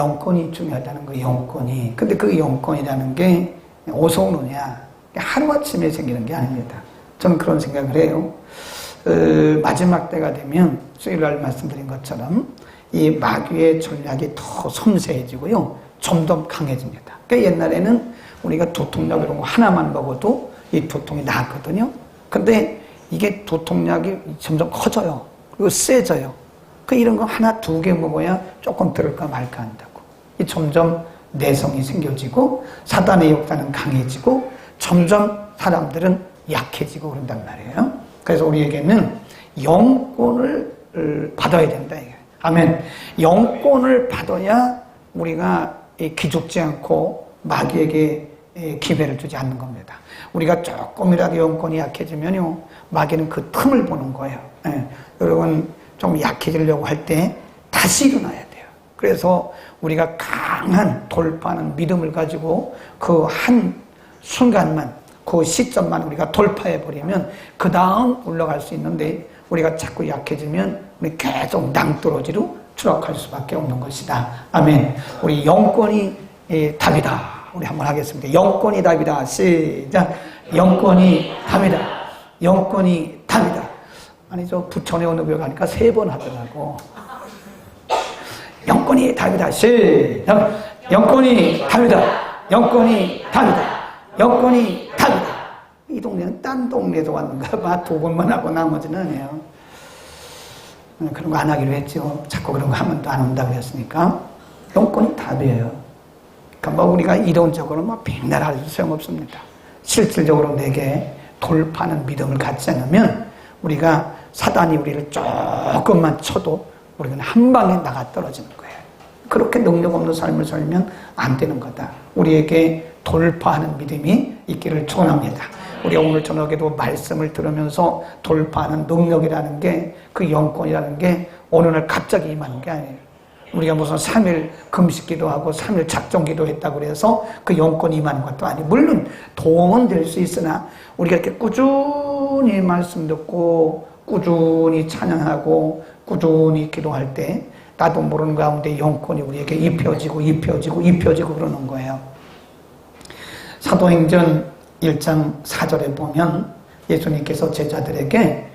영권이 중요하다는 거예요. 영권이. 근데 그 영권이라는 게 어디서 오느냐? 하루아침에 생기는 게 아닙니다. 저는 그런 생각을 해요. 마지막 때가 되면 수요일날 말씀드린 것처럼 이 마귀의 전략이 더 섬세해지고요. 점점 강해집니다. 그러니까 옛날에는 우리가 두통약 이런 거 하나만 먹어도 이 두통이 나았거든요. 근데 이게 두통약이 점점 커져요. 그리고 세져요. 이런 거 하나, 두 개 먹어야 조금 들을까 말까 한다고. 이 점점 내성이 생겨지고 사단의 역사는 강해지고 점점 사람들은 약해지고 그런단 말이에요. 그래서 우리에게는 영권을 받아야 된다. 아멘. 영권을 받아야 우리가 기죽지 않고 마귀에게 기회를 주지 않는 겁니다. 우리가 조금이라도 영권이 약해지면요, 마귀는 그 틈을 보는 거예요. 여러분 좀 약해지려고 할 때 다시 일어나야 돼요. 그래서 우리가 강한 돌파하는 믿음을 가지고 그 한 순간만, 그 시점만 우리가 돌파해버리면 그 다음 올라갈 수 있는데, 우리가 자꾸 약해지면 우리 계속 낭떠러지로 추락할 수밖에 없는 것이다. 아멘. 우리 영권이 답이다. 우리 한번 하겠습니다. 영권이 답이다. 시작. 영권이 답이다. 영권이 답이다. 아니, 저 부천에 어느 교회 가니까 3번 하더라고. 영권이 답이다. 시작. 영권이 답이다. 영권이 답이다. 영권이 답이다. 이 동네는 딴 동네에서 왔는가 봐. 2번만 하고 나머지는 안 해요. 그런 거 안 하기로 했죠. 자꾸 그런 거 하면 또 안 온다고 그랬으니까. 영권이 답이에요. 그러니까 뭐 우리가 이론적으로 뭐 백날 할 소용없습니다. 실질적으로 내게 돌파하는 믿음을 갖지 않으면 우리가 사단이 우리를 조금만 쳐도 우리는 한 방에 나가 떨어지는 거예요. 그렇게 능력 없는 삶을 살면 안 되는 거다. 우리에게 돌파하는 믿음이 있기를 축원합니다. 우리가 오늘 저녁에도 말씀을 들으면서 돌파하는 능력이라는 게, 그 영권이라는 게 어느 날 갑자기 임하는 게 아니에요. 우리가 무슨 3일 금식기도 하고 3일 작정기도 했다고 그래서 그 영권이 임하는 것도 아니고, 물론 도움은 될 수 있으나 우리가 이렇게 꾸준히 말씀 듣고 꾸준히 찬양하고 꾸준히 기도할 때 나도 모르는 가운데 영권이 우리에게 입혀지고 그러는 거예요. 사도행전 1장 4절에 보면 예수님께서 제자들에게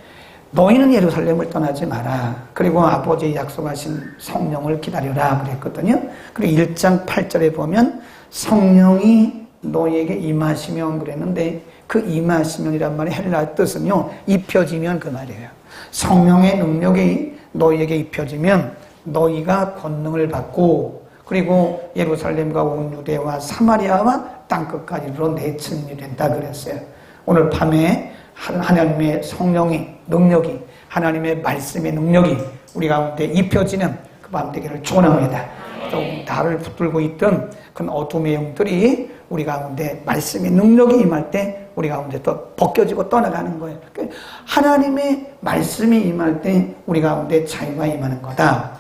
너희는 예루살렘을 떠나지 마라. 그리고 아버지의 약속하신 성령을 기다려라 그랬거든요. 그리고 1장 8절에 보면 성령이 너희에게 임하시면 그랬는데, 그 임하시면이란 말의 헬라 뜻은요, 입혀지면 그 말이에요. 성령의 능력이 너희에게 입혀지면 너희가 권능을 받고, 그리고 예루살렘과 온 유대와 사마리아와 땅끝까지 이르러 내 증인이 된다 그랬어요. 오늘 밤에 하나님의 성령이, 능력이, 하나님의 말씀의 능력이 우리 가운데 입혀지는 그 밤 되기를 축원합니다. 조금 달을 붙들고 있던 그런 어둠의 영들이 우리 가운데 말씀의 능력이 임할 때 우리 가운데 또 벗겨지고 떠나가는 거예요. 하나님의 말씀이 임할 때 우리 가운데 자유가 임하는 거다.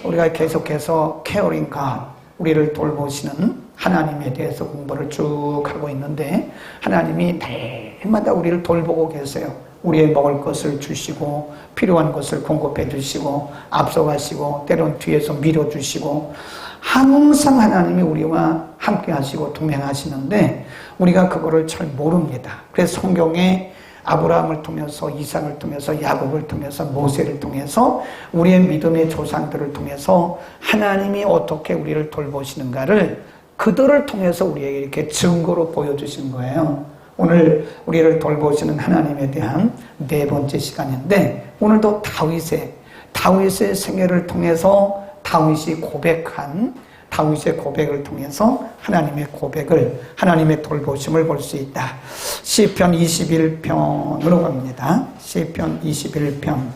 우리가 계속해서 케어링 갓, 우리를 돌보시는 하나님에 대해서 공부를 쭉 하고 있는데, 하나님이 매일마다 우리를 돌보고 계세요. 우리의 먹을 것을 주시고 필요한 것을 공급해 주시고 앞서가시고 때론 뒤에서 밀어주시고, 항상 하나님이 우리와 함께 하시고 동행하시는데 우리가 그거를 잘 모릅니다. 그래서 성경에 아브라함을 통해서, 이삭을 통해서, 야곱을 통해서, 모세를 통해서, 우리의 믿음의 조상들을 통해서 하나님이 어떻게 우리를 돌보시는가를 그들을 통해서 우리에게 이렇게 증거로 보여주신 거예요. 오늘 우리를 돌보시는 하나님에 대한 4번째 시간인데, 오늘도 다윗의 생애를 통해서 다윗이 고백한, 다윗의 고백을 통해서 하나님의 고백을, 하나님의 돌보심을 볼 수 있다. 시편 21편으로 갑니다. 시편 21편.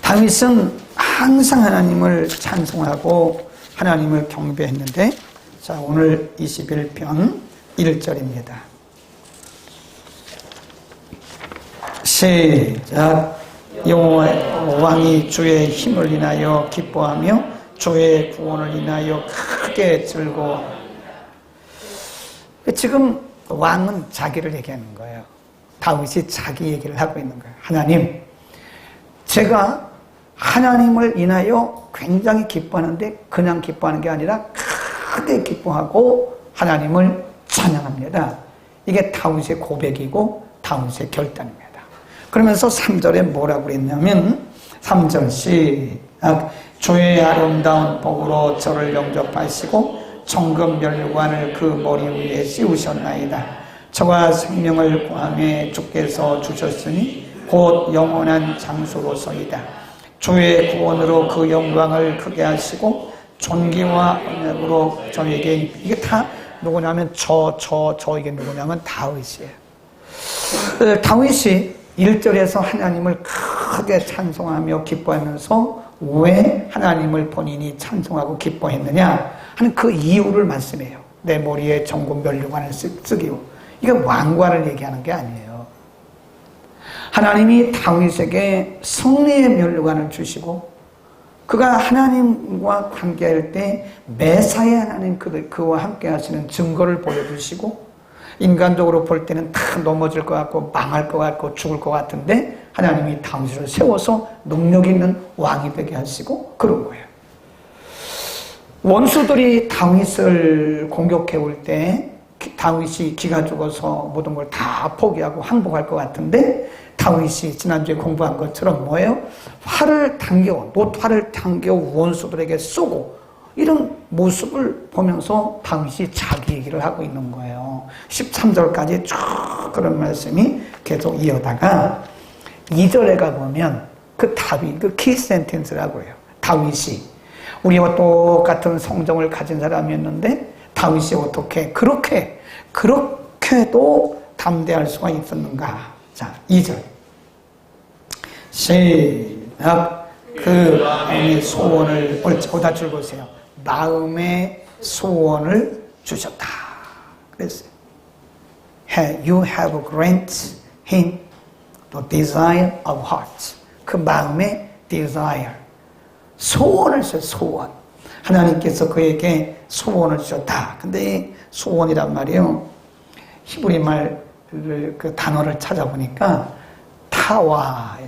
다윗은 항상 하나님을 찬송하고 하나님을 경배했는데, 자, 오늘 21편 1절입니다. 시작. 여호와 왕이 주의 힘을 인하여 기뻐하며 주의 구원을 인하여 크게 즐거워. 지금 왕은 자기를 얘기하는 거예요. 다윗이 자기 얘기를 하고 있는 거예요. 하나님, 제가 하나님을 인하여 굉장히 기뻐하는데 그냥 기뻐하는 게 아니라 크게 기뻐하고 하나님을 찬양합니다. 이게 다윗의 고백이고 다윗의 결단입니다. 그러면서 3절에 뭐라고 그랬냐면 3절 시작. 주의 아름다운 복으로 저를 영접하시고 정금 멸관을 그 머리 위에 씌우셨나이다. 저가 생명을 구함에 주께서 주셨으니 곧 영원한 장소로서이다. 주의 구원으로 그 영광을 크게 하시고 존귀와 언약으로 저에게 이게 다 누구냐면 이게 누구냐면 다윗이에요. 다윗이 1절에서 하나님을 크게 찬송하며 기뻐하면서 왜 하나님을 본인이 찬송하고 기뻐했느냐 하는 그 이유를 말씀해요. 내 머리에 정금 면류관을 쓰기로. 이게 왕관을 얘기하는 게 아니에요. 하나님이 다윗에게 승리의 면류관을 주시고 그가 하나님과 관계할 때 매사에 하나님 그와 함께 하시는 증거를 보여주시고 인간적으로 볼 때는 다 넘어질 것 같고 망할 것 같고 죽을 것 같은데 하나님이 다윗을 세워서 능력 있는 왕이 되게 하시고 그런 거예요. 원수들이 다윗을 공격해 올 때 다윗이 기가 죽어서 모든 걸 다 포기하고 항복할 것 같은데 다윗이 지난주에 공부한 것처럼 뭐예요? 노트화를 당겨 원수들에게 쏘고 이런 모습을 보면서 다윗이 자기 얘기를 하고 있는 거예요. 13절까지 쭉 그런 말씀이 계속 이어다가 2절에 가보면 그 다윗, 그 키 센텐스라고 해요. 다윗이 우리와 똑같은 성정을 가진 사람이었는데 다윗이 어떻게 그렇게도 담대할 수가 있었는가. 자, 2절 시작. 그 마음의 소원을 보다 줄 보세요. 마음의 소원을 주셨다. 그랬어요. You have granted him the desire of heart. 그 마음의 desire. 소원을 주셨어요. 소원. 하나님께서 그에게 소원을 주셨다. 근데 이 소원이란 말이요. 히브리 말 그 단어를 찾아보니까 타와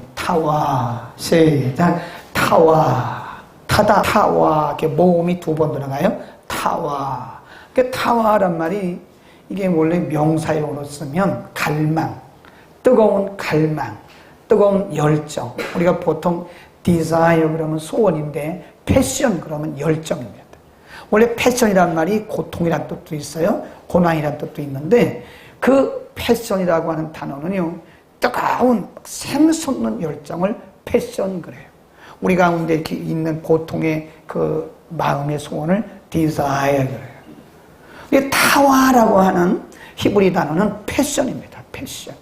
시작. 타와 이렇게 모음이 2번 들어가요. 타와. 그 타와란 말이 이게 원래 명사용으로 쓰면 갈망, 뜨거운 열정. 우리가 보통 desire 그러면 소원인데 패션 그러면 열정입니다. 원래 패션이란 말이 고통이란 뜻도 있어요. 고난이란 뜻도 있는데 그 패션이라고 하는 단어는요. 뜨거운 샘솟는 열정을 패션 그래요. 우리 가운데 이렇게 있는 보통의 그 마음의 소원을 desire 그래요. 이 타와라고 하는 히브리 단어는 패션입니다. 패션.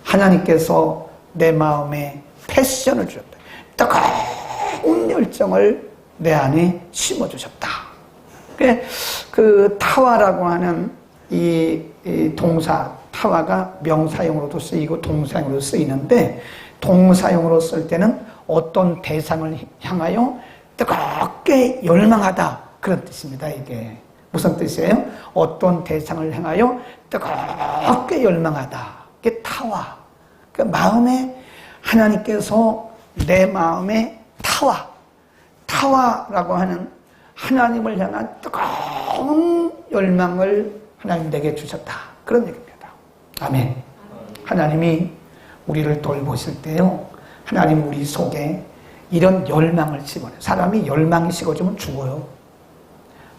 하나님께서 내 마음에 패션을 주셨다. 뜨거운 열정을 내 안에 심어주셨다. 그 타와라고 하는 이 동사 타와가 명사용으로도 쓰이고 동사용으로도 쓰이는데 동사용으로 쓸 때는 어떤 대상을 향하여 뜨겁게 열망하다 그런 뜻입니다. 이게 무슨 뜻이에요? 어떤 대상을 향하여 뜨겁게 열망하다. 이게 타와. 그 마음에 하나님께서 내 마음에 타와라고 하는 하나님을 향한 뜨거운 열망을 하나님 내게 주셨다. 그런 얘기입니다. 아멘. 하나님이 우리를 돌보실 때요. 하나님 우리 속에 이런 열망을 집어넣어요. 사람이 열망이 식어지면 죽어요.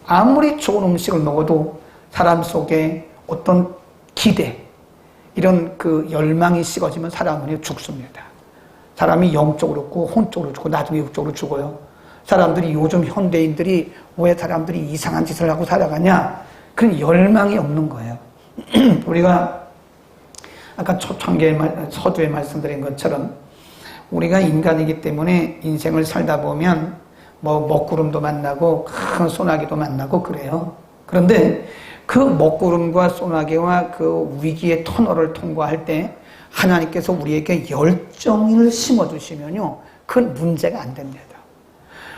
아무리 좋은 음식을 먹어도 사람 속에 어떤 기대, 이런 그 열망이 식어지면 사람은 죽습니다. 사람이 영적으로 죽고 혼적으로 죽고 나중에 육적으로 죽어요. 사람들이 요즘 현대인들이 왜 사람들이 이상한 짓을 하고 살아가냐? 그런 열망이 없는 거예요. 우리가 아까 초창기에 서두에 말씀드린 것처럼 우리가 인간이기 때문에 인생을 살다 보면 뭐 먹구름도 만나고 큰 소나기도 만나고 그래요. 그런데 그 먹구름과 소나기와 그 위기의 터널을 통과할 때 하나님께서 우리에게 열정을 심어주시면요. 그건 문제가 안 됩니다.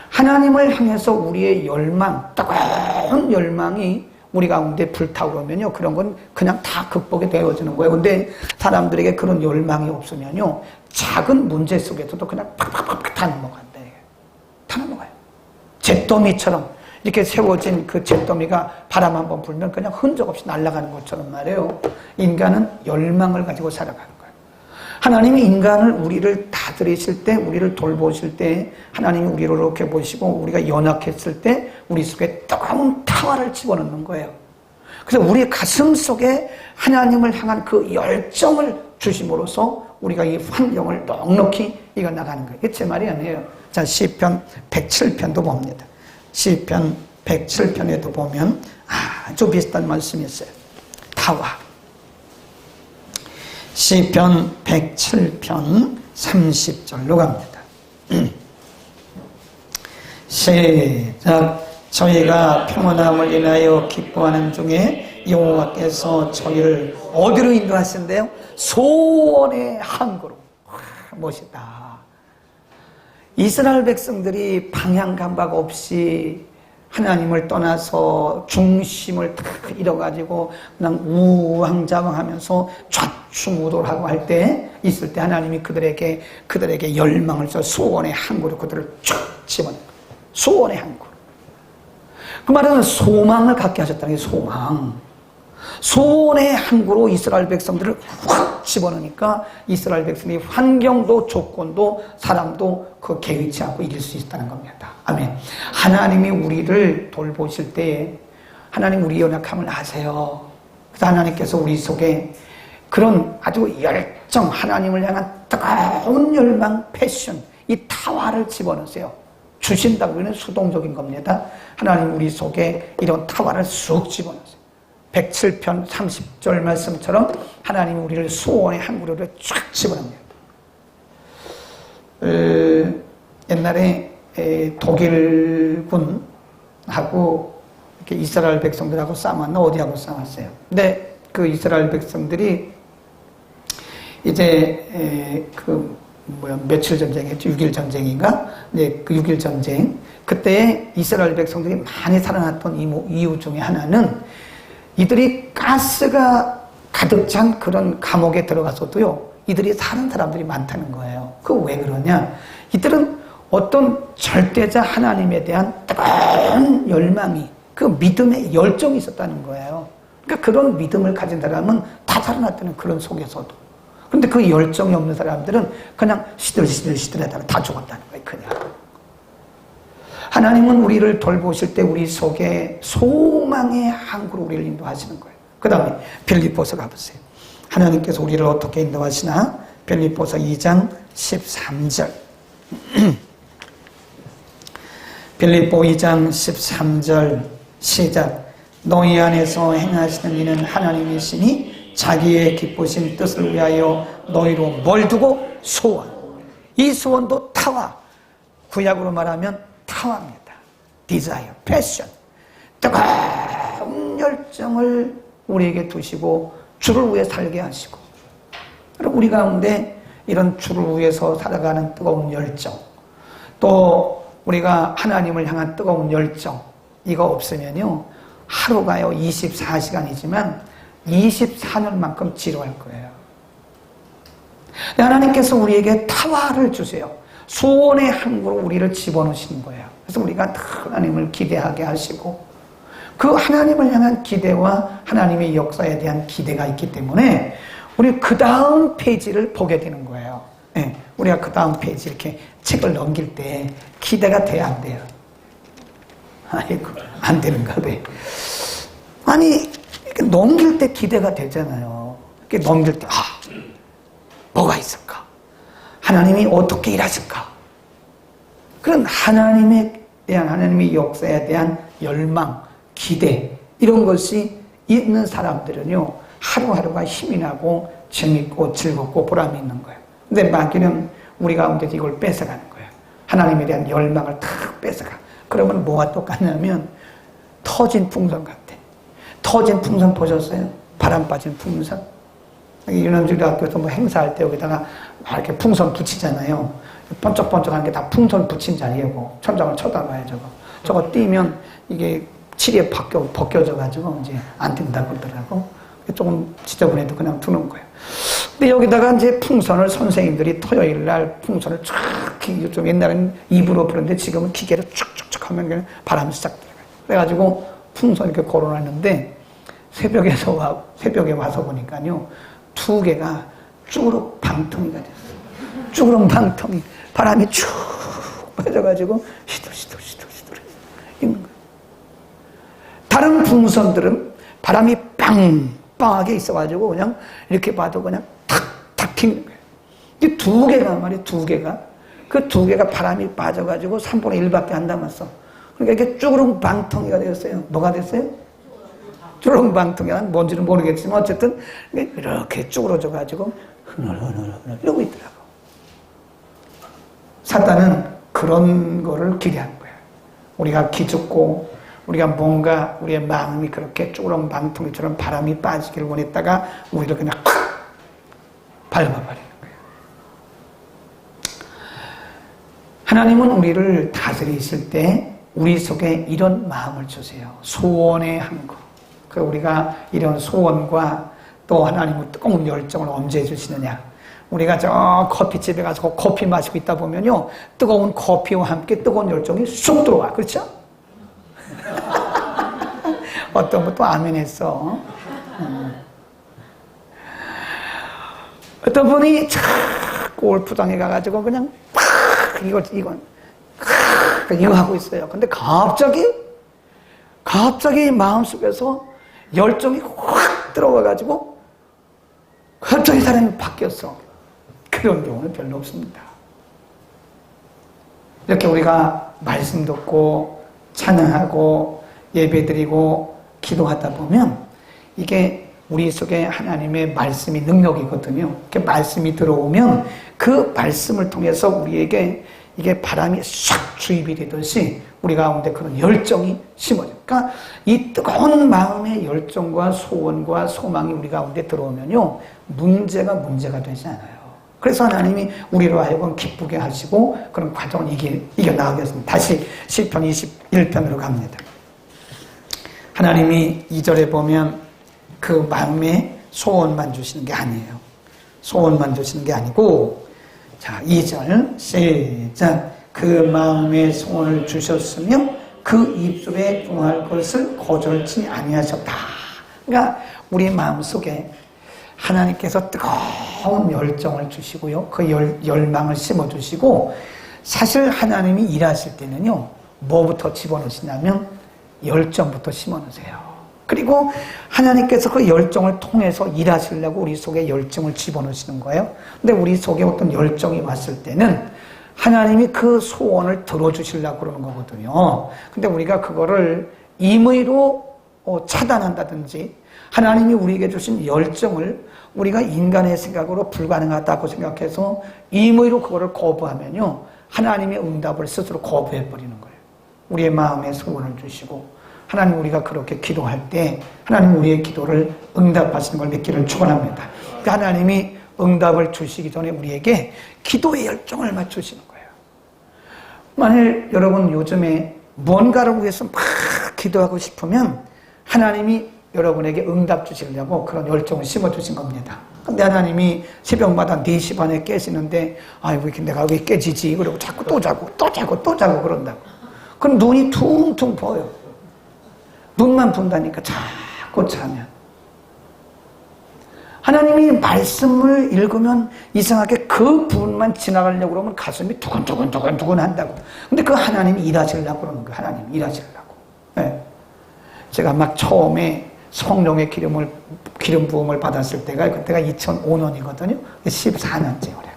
하나님을 향해서 우리의 열망, 뜨거운 열망이 우리 가운데 불타오르면요. 그런 건 그냥 다 극복이 되어지는 거예요. 근데 사람들에게 그런 열망이 없으면요. 작은 문제 속에서도 그냥 팍팍팍팍 다 넘어간대요. 타는 거예요. 잿더미처럼 이렇게 세워진 그 잿더미가 바람 한번 불면 그냥 흔적 없이 날아가는 것처럼 말이에요. 인간은 열망을 가지고 살아가는 거예요. 하나님이 인간을 우리를 다스리실 때, 우리를 돌보실 때, 하나님이 우리를 이렇게 보시고 우리가 연약했을 때 우리 속에 뜨거운 타화를 집어넣는 거예요. 그래서 우리 가슴 속에 하나님을 향한 그 열정을 주심으로써 우리가 이 환경을 넉넉히 이겨나가는 거예요. 이게 제 말이 아니에요. 자, 시편 107편도 봅니다. 시편 107편에도 보면 아주 비슷한 말씀이 있어요. 타화. 시편 107편 30절로 갑니다. 시작. 저희가 평온함을 인하여 기뻐하는 중에 여호와께서 저희를 어디로 인도하신대요? 소원의 항구로. 멋있다. 이스라엘 백성들이 방향 감각 없이 하나님을 떠나서 중심을 탁 잃어가지고 그냥 우왕좌왕하면서 좌충우돌하고 할 때 있을 때 하나님이 그들에게 열망을 줘 소원의 항구로 그들을 쭉 집어넣는 거예요. 소원의 항구. 그 말은 소망을 갖게 하셨다는 게 소망. 소원의 항구로 이스라엘 백성들을 확 집어넣으니까 이스라엘 백성이 환경도 조건도 사람도 그 개의치 않고 이길 수 있다는 겁니다. 아멘. 하나님이 우리를 돌보실 때 하나님 우리 연약함을 아세요. 그래서 하나님께서 우리 속에 그런 아주 열정, 하나님을 향한 뜨거운 열망, 패션, 이 타화를 집어넣으세요. 주신다고 하는 수동적인 겁니다. 하나님 우리 속에 이런 타화를 쑥 집어넣으세요. 107편 30절 말씀처럼 하나님이 우리를 소원의 항구로 쫙 집어넣습니다. 옛날에 독일군하고 이렇게 이스라엘 백성들하고 싸웠나 어디하고 싸웠어요. 근데 그 이스라엘 백성들이 이제 며칠 전쟁이었죠. 6.1 전쟁인가? 네, 그 6.1 전쟁. 그때 이스라엘 백성들이 많이 살아났던 이유 중에 하나는 이들이 가스가 가득 찬 그런 감옥에 들어가서도요, 이들이 사는 사람들이 많다는 거예요. 그 왜 그러냐? 이들은 어떤 절대자 하나님에 대한 뜨거운 열망이, 그 믿음의 열정이 있었다는 거예요. 그러니까 그런 믿음을 가진 사람은 다 살아났다는 그런 속에서도. 근데 그 열정이 없는 사람들은 그냥 시들시들하다가 다 죽었다는 거예요, 그냥. 하나님은 우리를 돌보실 때 우리 속에 소망의 항구로 우리를 인도하시는 거예요. 그 다음에 빌립보서 가보세요. 하나님께서 우리를 어떻게 인도하시나? 빌립보서 2장 13절. 빌립보 2장 13절 시작. 너희 안에서 행하시는 이는 하나님이시니 자기의 기쁘신 뜻을 위하여 너희로 뭘 두고? 소원. 이 소원도 타화. 구약으로 말하면 타화입니다. 디자이어, 패션. 뜨거운 열정을 우리에게 두시고 주를 위해 살게 하시고, 그리고 우리 가운데 이런 주를 위해서 살아가는 뜨거운 열정, 또 우리가 하나님을 향한 뜨거운 열정, 이거 없으면요 하루가요 24시간이지만 24년만큼 지루할 거예요. 하나님께서 우리에게 타화를 주세요. 소원의 항구로 우리를 집어넣으시는 거예요. 그래서 우리가 하나님을 기대하게 하시고, 그 하나님을 향한 기대와 하나님의 역사에 대한 기대가 있기 때문에 우리 그 다음 페이지를 보게 되는 거예요. 네, 우리가 그 다음 페이지 이렇게 책을 넘길 때 기대가 돼야 안 돼요? 아이고, 안 되는가 봐. 아니, 넘길 때 기대가 되잖아요. 이렇게 넘길 때, 뭐가 있을까? 하나님이 어떻게 일하실까? 그런 하나님에 대한, 하나님의 역사에 대한 열망, 기대, 이런 것이 있는 사람들은요, 하루하루가 힘이 나고 재밌고 즐겁고 보람이 있는 거예요. 근데 마귀는 우리 가운데서 이걸 뺏어가는 거예요. 하나님에 대한 열망을 탁 뺏어가. 그러면 뭐가 똑같냐면 터진 풍선 같아. 터진 풍선 보셨어요? 바람 빠진 풍선? 유남주도 학교에서 뭐 행사할 때 여기다가 이렇게 풍선 붙이잖아요. 번쩍번쩍한 게 다 풍선 붙인 자리고, 천장을 쳐다봐요, 저거. 저거 띄면 이게 칠이 벗겨져가지고 이제 안 뜬다고 그러더라고. 조금 지저분해도 그냥 두는 거예요. 근데 여기다가 이제 풍선을 선생님들이 토요일 날 풍선을 쫙 좀 옛날에는 입으로 부르는데 지금은 기계로 쭉쭉쭉 하면 그냥 바람이 싹 들어가요. 그래가지고 풍선 이렇게 걸어놨는데 새벽에 와서 보니까요, 2개가 쭈그럭 방통이가 됐어요. 쭈그럭 방통이 바람이 쭉 빠져가지고 시들시들 있는 거예요. 다른 풍선들은 바람이 빵빵하게 있어가지고 그냥 이렇게 봐도 그냥 탁탁 튀는 거예요. 이 2개가 말이에요, 2개가. 그 2개가 바람이 빠져가지고 3분의 1밖에 안 남았어. 그러니까 이게 쭈그렁 방통이가 되었어요. 뭐가 됐어요? 쭈그렁 방통이가 뭔지는 모르겠지만 어쨌든 이렇게 쭈그러져가지고 흐느흐느 이러고 있더라고. 사탄은 그런 거를 기대한 거야. 우리가 기죽고 우리가 뭔가 우리의 마음이 그렇게 쭈그렁 방통이처럼 바람이 빠지기를 원했다가 우리를 그냥 밟아버리는 거예요. 하나님은 우리를 다스리실 때 우리 속에 이런 마음을 주세요. 소원의 한구. 우리가 이런 소원과 또 하나님의 뜨거운 열정을 언제 주시느냐. 우리가 저 커피집에 가서 커피 마시고 있다 보면요, 뜨거운 커피와 함께 뜨거운 열정이 쑥 들어와. 그렇죠? 어떤 것도 아멘 했어. 어떤 분이 골프장에 가가지고 그냥 이거 하고 있어요. 근데 갑자기 마음속에서 열정이 확 들어와가지고 갑자기 사람이 바뀌었어. 그런 경우는 별로 없습니다. 이렇게 우리가 말씀 듣고 찬양하고 예배드리고 기도하다 보면 이게 우리 속에 하나님의 말씀이 능력이거든요. 이렇게 말씀이 들어오면 그 말씀을 통해서 우리에게 이게 바람이 싹 주입이 되듯이 우리 가운데 그런 열정이 심어져요. 그러니까 이 뜨거운 마음의 열정과 소원과 소망이 우리 가운데 들어오면요, 문제가 되지 않아요. 그래서 하나님이 우리로 하여금 기쁘게 하시고 그런 과정을 이겨나가겠습니다. 다시 시편 21편으로 갑니다. 하나님이 2절에 보면 그 마음의 소원만 주시는 게 아니에요. 소원만 주시는 게 아니고, 자, 2절 시작. 그 마음의 소원을 주셨으며 그 입술에 구할 것을 거절치 아니하셨다. 그러니까 우리 마음속에 하나님께서 뜨거운 열정을 주시고요, 그 열망을 심어주시고, 사실 하나님이 일하실 때는요, 뭐부터 집어넣으시냐면 열정부터 심어넣으세요. 그리고 하나님께서 그 열정을 통해서 일하시려고 우리 속에 열정을 집어넣으시는 거예요. 근데 우리 속에 어떤 열정이 왔을 때는 하나님이 그 소원을 들어주시려고 그러는 거거든요. 근데 우리가 그거를 임의로 차단한다든지, 하나님이 우리에게 주신 열정을 우리가 인간의 생각으로 불가능하다고 생각해서 임의로 그거를 거부하면요, 하나님의 응답을 스스로 거부해버리는 거예요. 우리의 마음에 소원을 주시고, 하나님 우리가 그렇게 기도할 때 하나님 우리의 기도를 응답하시는 걸 믿기를 축원합니다. 그러니까 하나님이 응답을 주시기 전에 우리에게 기도의 열정을 맞추시는 거예요. 만일 여러분 요즘에 뭔가를 위해서 막 기도하고 싶으면 하나님이 여러분에게 응답 주시려고 그런 열정을 심어주신 겁니다. 근데 하나님이 새벽마다 4시 반에 깨시는데, 아이고 내가 왜 깨지지? 그러고 자꾸 또 자고 그런다고. 그럼 눈이 퉁퉁 부어요. 눈만 분다니까 자꾸 자면. 하나님이 말씀을 읽으면 이상하게 그 부분만 지나가려고 그러면 가슴이 두근두근 한다고. 근데 그 하나님이 일하시려고 그러는 거예요. 하나님이 일하시려고. 네. 제가 막 처음에 성령의 기름 부음을 받았을 때가, 그때가 2005년이거든요. 14년째 올해가.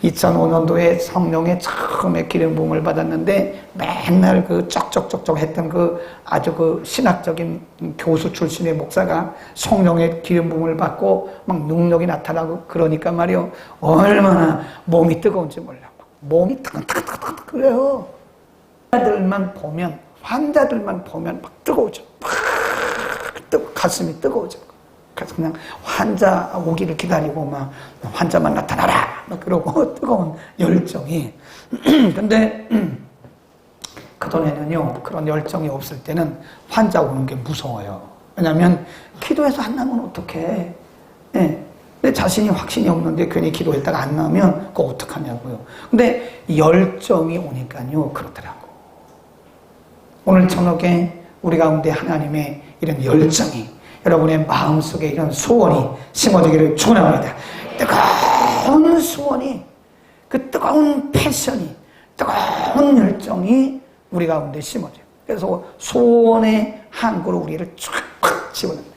2005년도에 성령의 처음에 기름 부음을 받았는데, 맨날 그 쩍쩍쩍쩍 했던 그 아주 그 신학적인 교수 출신의 목사가 성령의 기름 부음을 받고 막 능력이 나타나고 그러니까 말이요, 얼마나 몸이 뜨거운지 몰라. 몸이 뜨끈뜨끈뜨끈 그래요. 환자들만 보면 막 뜨거워져. 가슴이 뜨거워져. 그래서 그냥 환자 오기를 기다리고 막 환자만 나타나라 막 그러고 뜨거운 열정이. 근데 그전에는요, 그런 열정이 없을 때는 환자 오는 게 무서워요. 왜냐하면 기도해서 안 나면 어떡해. 예. 근데 자신이 확신이 없는데 괜히 기도했다가 안 나오면 그거 어떡하냐고요. 근데 열정이 오니까요, 그렇더라고. 오늘 저녁에 우리 가운데 하나님의 이런 열정이, 여러분의 마음속에 이런 소원이 심어지기를 축원합니다. 뜨거운 소원이, 그 뜨거운 패션이, 뜨거운 열정이 우리 가운데 심어져요. 그래서 소원의 항구로 우리를 쫙 집어넣어요.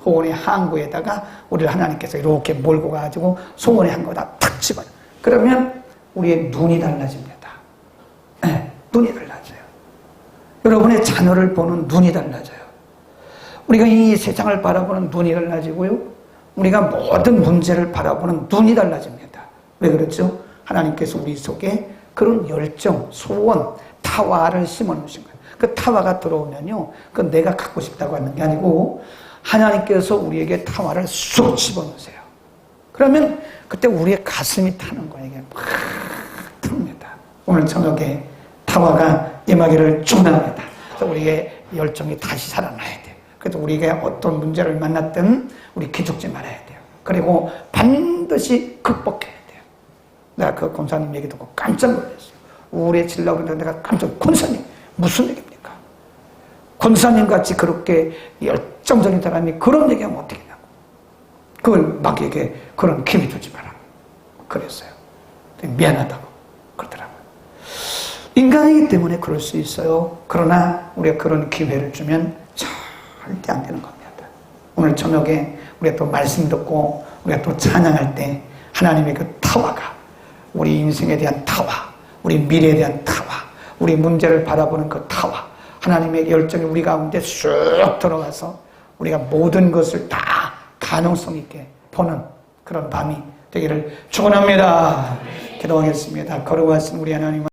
소원의 항구에다가 우리를 하나님께서 이렇게 몰고 가지고 소원의 항구에다 탁 집어넣어요. 그러면 우리의 눈이 달라집니다. 네, 눈이 달라져요. 여러분의 자녀를 보는 눈이 달라져요. 우리가 이 세상을 바라보는 눈이 달라지고요. 우리가 모든 문제를 바라보는 눈이 달라집니다. 왜 그렇죠? 하나님께서 우리 속에 그런 열정, 소원, 타화를 심어놓으신 거예요. 그 타화가 들어오면요, 그 내가 갖고 싶다고 하는 게 아니고 하나님께서 우리에게 타화를 쏙 집어넣으세요. 그러면 그때 우리의 가슴이 타는 거예요. 이게 막 탑니다. 오늘 저녁에 타화가 임하기를 축원합니다. 그래서 우리의 열정이 다시 살아나야 돼요. 그래서 우리가 어떤 문제를 만났든 우리 기죽지 말아야 돼요. 그리고 반드시 극복해야 돼요. 내가 그 권사님 얘기 듣고 깜짝 놀랐어요. 우울에 질려고 그러는데 내가 깜짝, 권사님 무슨 얘기입니까? 권사님 같이 그렇게 열정적인 사람이 그런 얘기하면 어떻게 하냐고. 그걸 마귀에게 그런 기회 주지 마라. 그랬어요. 미안하다고 그러더라고요. 인간이기 때문에 그럴 수 있어요. 그러나 우리가 그런 기회를 주면 절대 안 되는 겁니다. 오늘 저녁에 우리가 또 말씀 듣고 우리가 또 찬양할 때 하나님의 그 타화가, 우리 인생에 대한 타화, 우리 미래에 대한 타화, 우리 문제를 바라보는 그 타화, 하나님의 열정이 우리 가운데 쑥 들어가서 우리가 모든 것을 다 가능성 있게 보는 그런 밤이 되기를 축원합니다. 기도하겠습니다. 거룩하신 우리 하나님,